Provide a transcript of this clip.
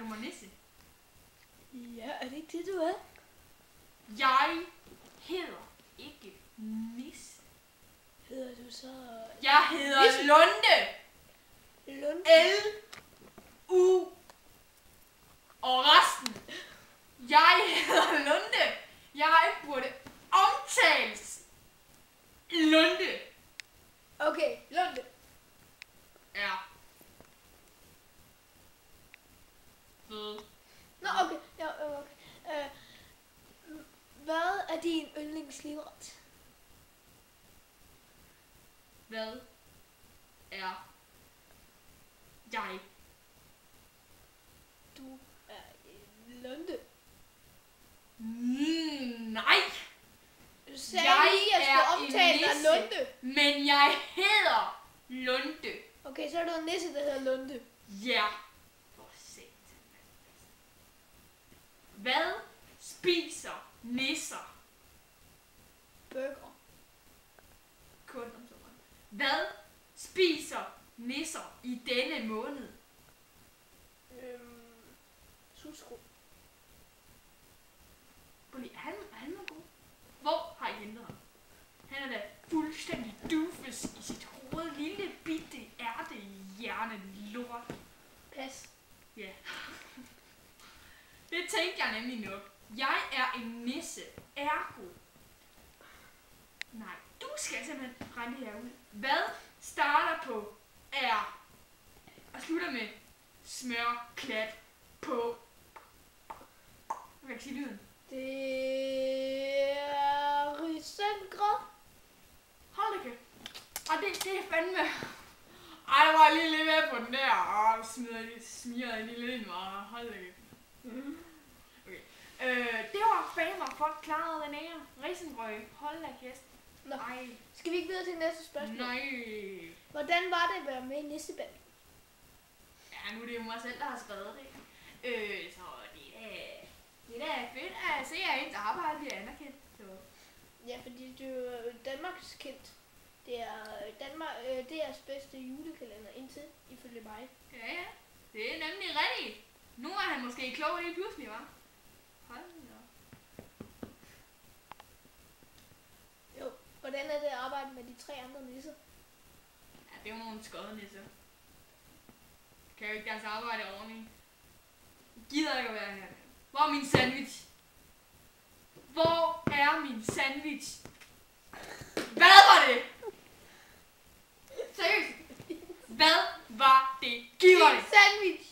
mig nisse. Ja, er det ikke det, du er? Jeg hedder ikke Nisse. Hedder du så... Jeg hedder Nisse? Lunde. Lunde? L-U. Og resten. Jeg hedder Lunde. Jeg burde omtales. Lunde. Okay, Lunde. Ja. Fed. Nå, okay. Ja, okay. Hvad er din yndlingslivret? Hvad er jeg? Du er en Lunde. Nej. Du sagde lige, at jeg skulle omtale dig Lunde. Men jeg hedder Lunde. Okay, så er du en nisse, der hedder Lunde. Ja. For satan. Hvad spiser nisser? Burger. Kun om sommeren. Hvad spiser nisser i denne måned? Susko. Han er god. Hvor har I hentet ham? Han er da fuldstændig doofus i sit hoved. Lille bitte ærte hjerne lort. Pas. Ja. Det tænkte jeg nemlig nok. Jeg er en nisse. Ergo. Nej, du skal simpelthen regne det her ud. Hvad starter på R og slutter med smør, klat, på. Hvad kan sige lyden? Det er risengrød. Hold da kæft. Og det er fandme... Ej, der var lige lidt med på den der. Og smider jeg lige lidt ind mig. Hold da kæft. Okay. Det var fandme, at folk klarede den ære. Risengrød. Hold da kæft. Nå. Ej. Skal vi ikke videre til næste spørgsmål? Nej. Hvordan var det at være med i Nissebanden? Ja, nu er det jo mig selv, der har skrevet det. Så det er da fedt at se, at ens arbejde bliver anerkendt. Så. Ja, fordi du er Danmarks kendt. Det er DR's bedste julekalender indtil, ifølge mig. Ja, det er nemlig rigtigt. Nu er han måske klog lige pludselig, hva'? Hold da. Jo, hvordan er det at arbejde med de 3 andre nisser? Ja, det er jo nogle skodnisser. Kan jo ikke deres arbejde ordentligt. Jeg gider ikke at være her. Hvor er min sandwich? Hvor er min sandwich? Hvad var det? Seriøst? Hvad var det? Giv mig det! Sandwich!